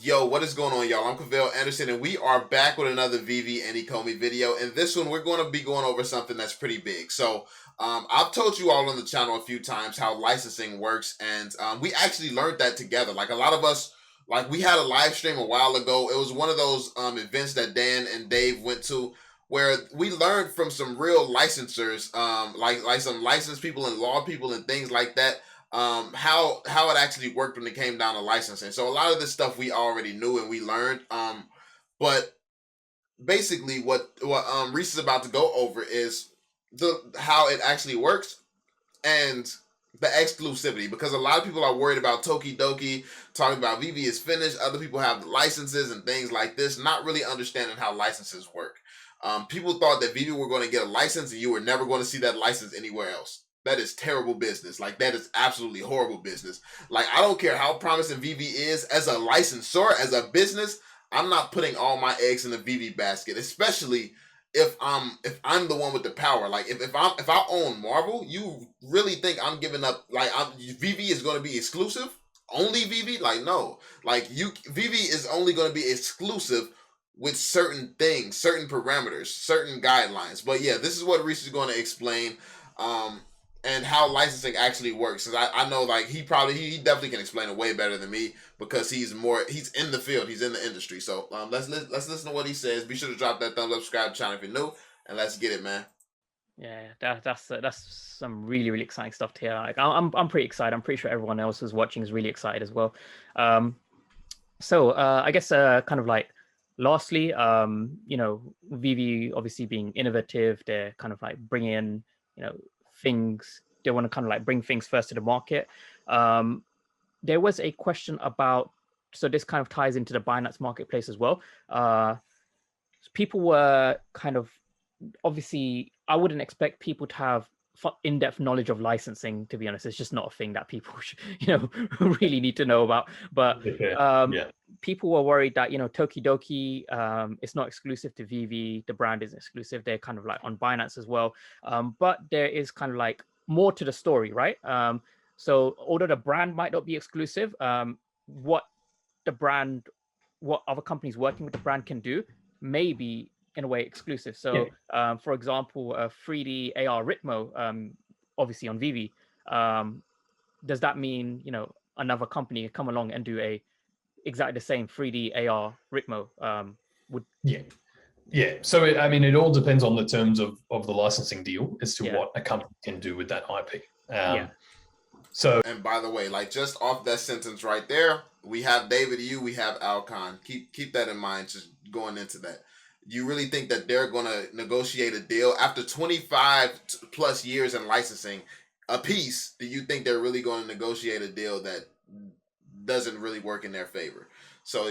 Yo, what is going on, y'all? I'm Cavell Anderson, and we are back with another Veve and Ecomi video. And this one, we're going to be going over something that's pretty big. So, I've told you all on the channel a few times how licensing works, and we actually learned that together. Like, a lot of us, like, we had a live stream a while ago. It was one of those events that Dan and Dave went to, where we learned from some real licensors, like some licensed people and law people and things like that, how it actually worked when it came down to licensing. So a lot of this stuff we already knew and we learned. But basically, what Rhys is about to go over is how it actually works and the exclusivity, because a lot of people are worried about Tokidoki, talking about Veve is finished. Other people have licenses and things like this, not really understanding how licenses work. People thought that Veve were going to get a license and you were never going to see that license anywhere else. That is terrible business. Like, that is absolutely horrible business. Like, I don't care how promising Veve is as a licensor, as a business. I'm not putting all my eggs in the Veve basket, especially if I'm the one with the power. Like, if I own Marvel, you really think I'm giving up? Like, Veve is going to be exclusive? Only Veve? Like, no. Like, Veve is only going to be exclusive with certain things, certain parameters, certain guidelines. But yeah, this is what Rhys is going to explain. And how licensing actually works. Cause I know, like, he definitely can explain it way better than me, because he's in the field, he's in the industry. So let's listen to what he says. Be sure to drop that thumbs up, subscribe to the channel if you're new, and let's get it, man. Yeah, that's some really exciting stuff to hear. Like, I'm pretty excited. I'm pretty sure everyone else who's watching is really excited as well. So I guess kind of like, lastly, you know, Veve obviously being innovative, they're kind of like bringing in, you know, things. They want to kind of like bring things first to the market. There was a question about, so this kind of ties into the Binance marketplace as well. People were kind of, obviously, I wouldn't expect people to have in-depth knowledge of licensing, to be honest. It's just not a thing that people should, you know, really need to know about. But people were worried that, you know, Tokidoki, it's not exclusive to Veve. The brand isn't exclusive. They're kind of like on Binance as well. But there is kind of like more to the story, right? So although the brand might not be exclusive, what other companies working with the brand can do may be in a way exclusive. So for example, 3D AR Ritmo, obviously on Veve, does that mean, you know, another company come along and do exactly the same 3D AR Ritmo? So I mean, it all depends on the terms of the licensing deal as to what a company can do with that IP. So, and by the way, like, just off that sentence right there, we have David Yu, we have Alcon. Keep that in mind, just going into that. You really think that they're going to negotiate a deal after 25 plus years in licensing a piece? Do you think they're really going to negotiate a deal that doesn't really work in their favor? So,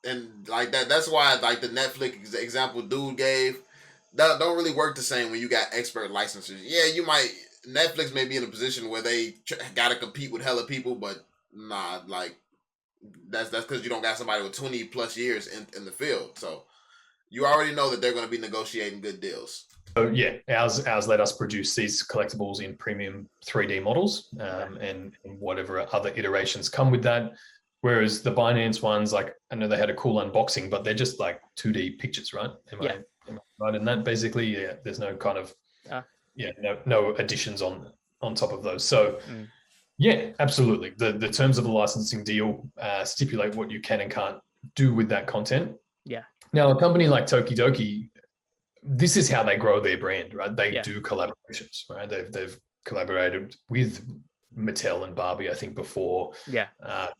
and like that's why, like, the Netflix example dude gave, that don't really work the same when you got expert licensors. Yeah, Netflix may be in a position where they got to compete with hella people, but nah, like, that's because you don't got somebody with 20 plus years in the field. So you already know that they're going to be negotiating good deals. So yeah, ours let us produce these collectibles in premium 3D models, and whatever other iterations come with that. Whereas the Binance ones, like, I know they had a cool unboxing, but they're just like 2D pictures, right? Am I right in that? Basically, there's no kind of no additions on top of those. So yeah, absolutely. The terms of the licensing deal stipulate what you can and can't do with that content. Yeah. Now, a company like Tokidoki, this is how they grow their brand, right? They do collaborations, right? They've collaborated with Mattel and Barbie, I think, before. Yeah.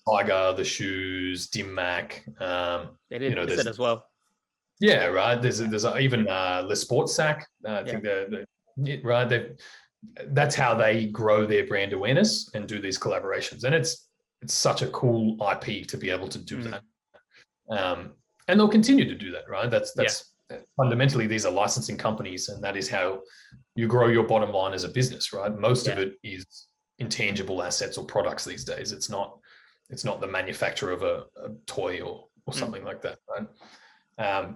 Tiger, the shoes, Dim Mak. They did it as well. Yeah, right. There's even Le Sport Sac. I think they're right. That's how they grow their brand awareness and do these collaborations, and it's such a cool IP to be able to do that. And they'll continue to do that, right? That's fundamentally, these are licensing companies, and that is how you grow your bottom line as a business, right? Most of it is intangible assets or products these days. It's not the manufacture of a toy or something like that, right?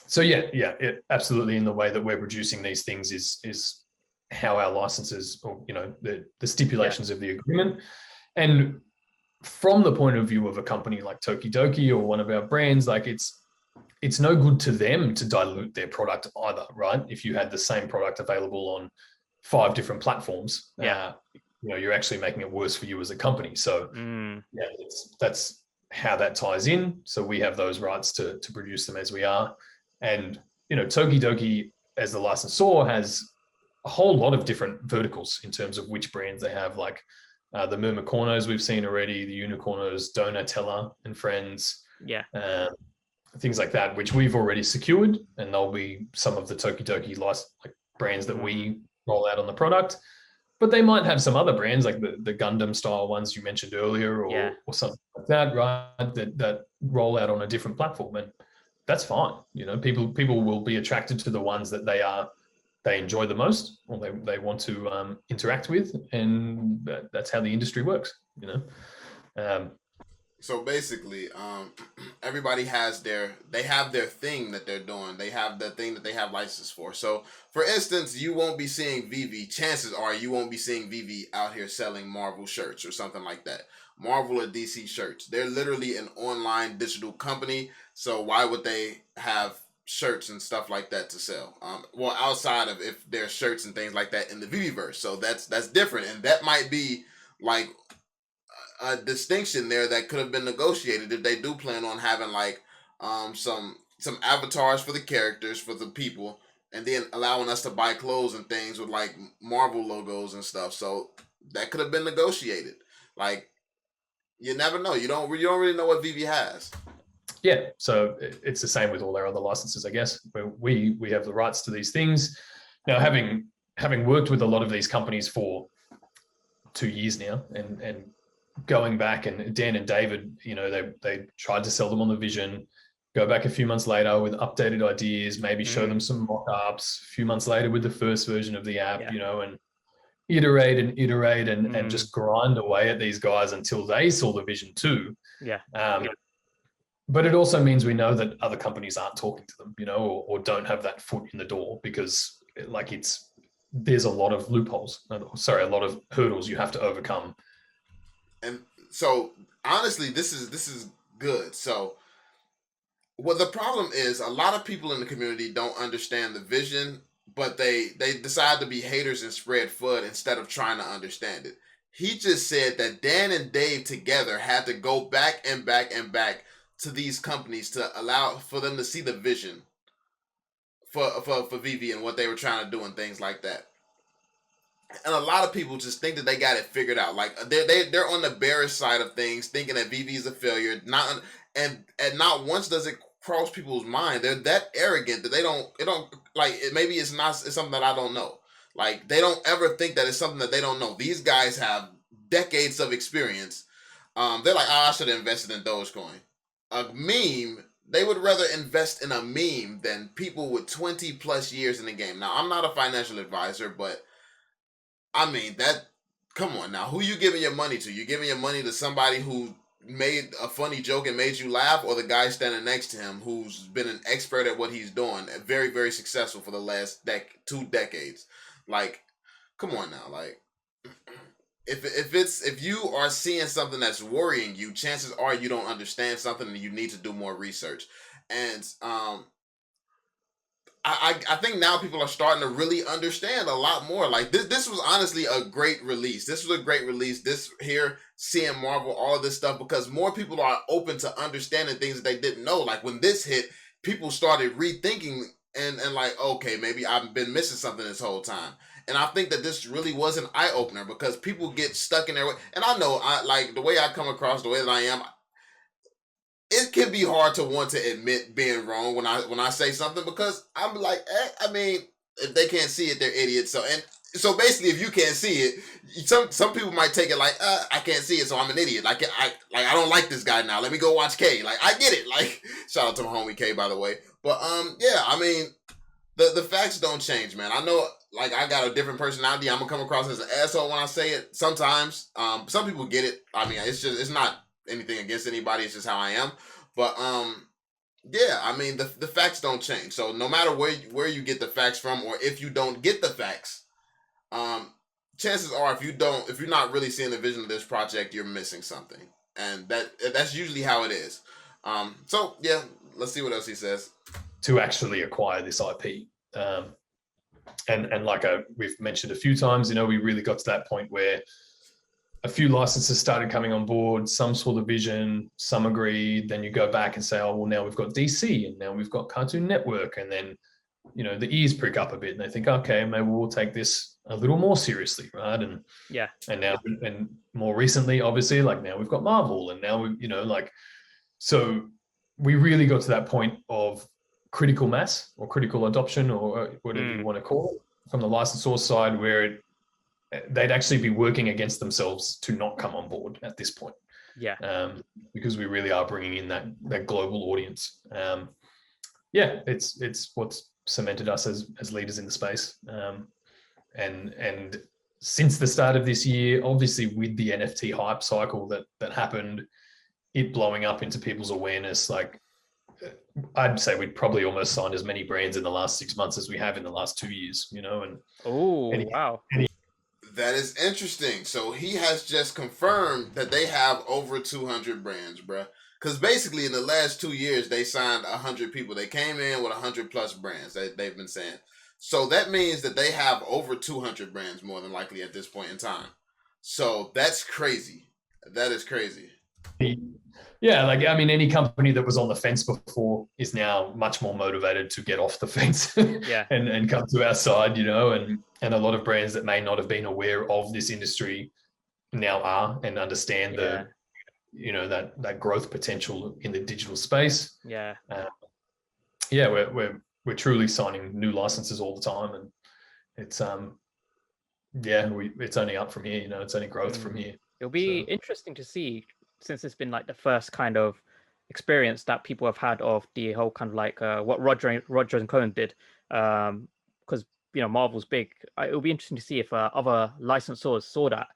So it absolutely, in the way that we're producing these things is how our licenses, or, you know, the stipulations of the agreement. And from the point of view of a company like Tokidoki or one of our brands, like it's no good to them to dilute their product either, right? If you had the same product available on 5 different platforms, you're actually making it worse for you as a company. So that's how that ties in. So we have those rights to produce them as we are. And, Tokidoki as the licensor has a whole lot of different verticals in terms of which brands they have, like the Mermicornos we've seen already, the Unicornos, Donatella and Friends. Things like that, which we've already secured, and there'll be some of the Tokidoki brands that we roll out on the product. But they might have some other brands like the Gundam style ones you mentioned earlier, or something like that, right? That roll out on a different platform, and that's fine. People will be attracted to the ones that they enjoy the most, or they want to interact with, and that's how the industry works. So basically, everybody has their thing that they're doing. They have the thing that they have license for. So, for instance, you won't be seeing Veve. Chances are you won't be seeing Veve out here selling Marvel shirts or something like that. Marvel or DC shirts. They're literally an online digital company. So why would they have shirts and stuff like that to sell? Well, outside of if there's shirts and things like that in the Veveverse. So that's different, and that might be like a distinction there that could have been negotiated if they do plan on having like some avatars for the characters, for the people, and then allowing us to buy clothes and things with like Marvel logos and stuff. So that could have been negotiated. Like, you never know. You don't really know what Veve has. Yeah, so it's the same with all our other licenses, I guess. We have the rights to these things. Now, having worked with a lot of these companies for 2 years now, and going back, and Dan and David, they tried to sell them on the vision, go back a few months later with updated ideas, maybe show them some mock-ups, a few months later with the first version of the app, and iterate and just grind away at these guys until they saw the vision too. But it also means we know that other companies aren't talking to them, or don't have that foot in the door, because there's a lot of loopholes, a lot of hurdles you have to overcome. And so, honestly, this is good. So, what the problem is, a lot of people in the community don't understand the vision, but they decide to be haters and spread FUD instead of trying to understand it. He just said that Dan and Dave together had to go back and back and back to these companies to allow for them to see the vision for Veve and what they were trying to do and things like that. And a lot of people just think that they got it figured out. Like they're on the bearish side of things, thinking that Veve is a failure. Not once does it cross people's mind. They're that arrogant that it don't like it. Maybe it's something that I don't know. Like, they don't ever think that it's something that they don't know. These guys have decades of experience. They're like, I should have invested in Dogecoin. A meme. They would rather invest in a meme than people with 20 plus years in the game. Now, I'm not a financial advisor, but I mean, come on now. Who you giving your money to? You giving your money to somebody who made a funny joke and made you laugh, or the guy standing next to him who's been an expert at what he's doing, very, very successful for the last 2 decades? Like, come on now. Like, if you are seeing something that's worrying you, chances are you don't understand something and you need to do more research. And I think now people are starting to really understand a lot more. Like, this was honestly a great release. This was a great release. This here, seeing Marvel, all of this stuff, because more people are open to understanding things that they didn't know. Like, when this hit, people started rethinking and like, okay, maybe I've been missing something this whole time. And I think that this really was an eye-opener, because people get stuck in their way. And I know, like, the way I come across, the way that I am, it can be hard to want to admit being wrong when I say something, because I'm like, I mean, if they can't see it, they're idiots. So basically, if you can't see it, some people might take it like, I can't see it, so I'm an idiot. Like, I don't like this guy now. Let me go watch K. Like, I get it. Like, shout out to my homie K, by the way. But yeah, I mean, the facts don't change, man. I know, like, I got a different personality. I'm gonna come across as an asshole when I say it sometimes. Some people get it. I mean, it's not anything against anybody. It's just how I am. But yeah, I mean, the facts don't change. So no matter where you get the facts from, or if you don't get the facts, chances are if you're not really seeing the vision of this project, you're missing something. and that's usually how it is. So yeah, let's see what else he says. To actually acquire this IP, and like we've mentioned a few times, we really got to that point where a few licenses started coming on board. Some saw the vision, some agreed. Then you go back and say, oh, well, now we've got DC, and now we've got Cartoon Network, and then the ears prick up a bit, and they think, okay, maybe we'll take this a little more seriously, right? And now, and more recently, obviously, like now we've got Marvel, and now so we really got to that point of critical mass or critical adoption, or whatever you want to call it, from the licensor side, where they'd actually be working against themselves to not come on board at this point. Because we really are bringing in that global audience. It's what's cemented us as leaders in the space. And since the start of this year, obviously with the NFT hype cycle that happened, it blowing up into people's awareness, like I'd say we'd probably almost signed as many brands in the last 6 months as we have in the last 2 years, and wow. That is interesting. So he has just confirmed that they have over 200 brands, bruh. Because basically in the last 2 years, they signed 100 people. They came in with 100 plus brands, they've been saying. So that means that they have over 200 brands more than likely at this point in time. So that's crazy. That is crazy. Yeah, like, I mean, any company that was on the fence before is now much more motivated to get off the fence and come to our side, and a lot of brands that may not have been aware of this industry now are, and understand that growth potential in the digital space. We're truly signing new licenses all the time, and it's it's only up from here. It's only growth from here. It'll be interesting to see, since it's been like the first kind of experience that people have had of the whole kind of like what Roger and Cohen did, because Marvel's big. It'll be interesting to see if other licensors saw that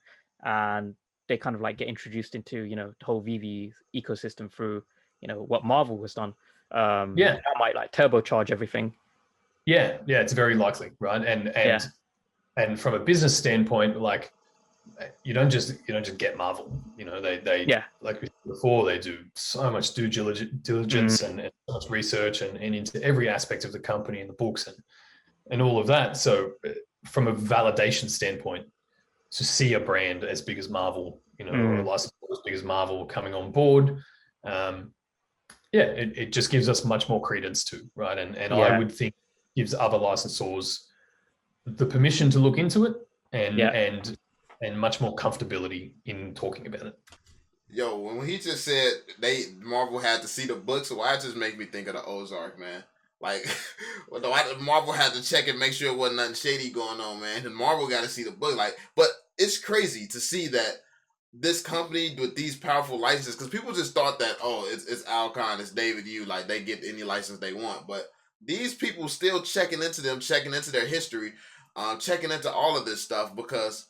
and they kind of like get introduced into the whole Veve ecosystem through what Marvel has done. That might like turbocharge everything. It's very likely, right? And from a business standpoint, like, you don't just get Marvel. They like we said before, they do so much due diligence and so much research and into every aspect of the company and the books and all of that. So from a validation standpoint, to see a brand as big as Marvel, or a license as big as Marvel coming on board, it just gives us much more credence to, right? And I would think gives other licensors the permission to look into it and much more comfortability in talking about it. Yo, when he just said Marvel had to see the books, why it just make me think of the Ozark, man. Like, Marvel had to check and make sure it wasn't nothing shady going on, man. And Marvel got to see the book. Like, but it's crazy to see that this company with these powerful licenses, because people just thought that, it's Alcon, it's David Yu, like they get any license they want. But these people still checking into their history, checking into all of this stuff, because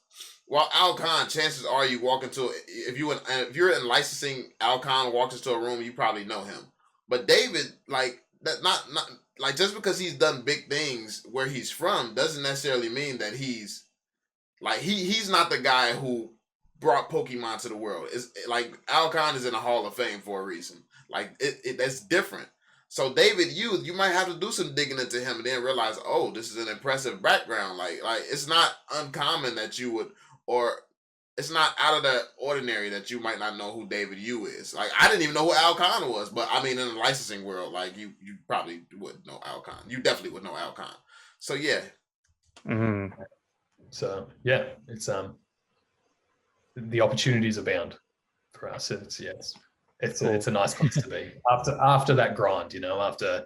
while Alcon, chances are you walk into, if you're in licensing, Alcon walks into a room, you probably know him. But David, like, that not like, just because he's done big things where he's from doesn't necessarily mean that he's like he's not the guy who brought Pokemon to the world. It's like Alcon is in the Hall of Fame for a reason. Like that's different. So David Yu, you might have to do some digging into him and then realize, this is an impressive background. Like it's not uncommon that you would, or it's not out of the ordinary that you might not know who David Yu is. Like, I didn't even know who Alcon was, but I mean, in the licensing world, like you probably would know Alcon. You definitely would know Alcon. So yeah. Mm-hmm. So yeah, it's the opportunities abound for us. It's a nice place to be after that grind. After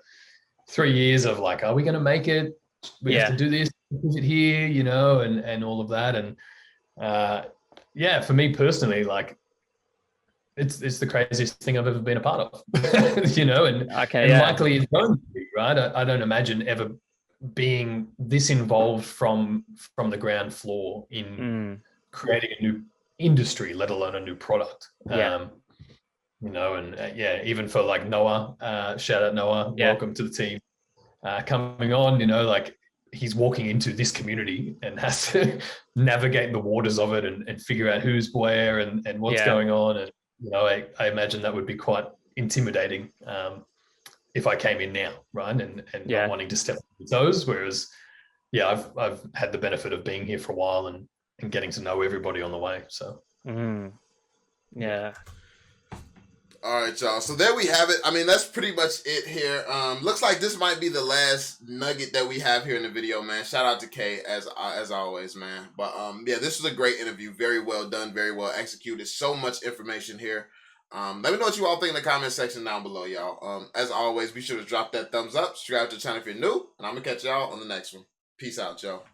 3 years of like, are we going to make it? We have to do this, is it here? And all of that. And for me personally, like, it's the craziest thing I've ever been a part of, and likely it's going to be, right? I don't imagine ever being this involved from the ground floor in creating a new industry, let alone a new product. Even for like Noah, shout out Noah, welcome to the team, coming on, like, he's walking into this community and has to navigate the waters of it and figure out who's where and what's going on. you know, I imagine that would be quite intimidating if I came in now, right, and not wanting to step on the toes. Whereas, yeah, I've had the benefit of being here for a while and getting to know everybody on the way. So, yeah. All right, y'all. So there we have it. I mean, that's pretty much it here. Looks like this might be the last nugget that we have here in the video, man. Shout out to Kay as always, man. But yeah, this was a great interview. Very well done. Very well executed. So much information here. Let me know what you all think in the comment section down below, y'all. As always, be sure to drop that thumbs up. Subscribe to the channel if you're new, and I'm gonna catch y'all on the next one. Peace out, y'all.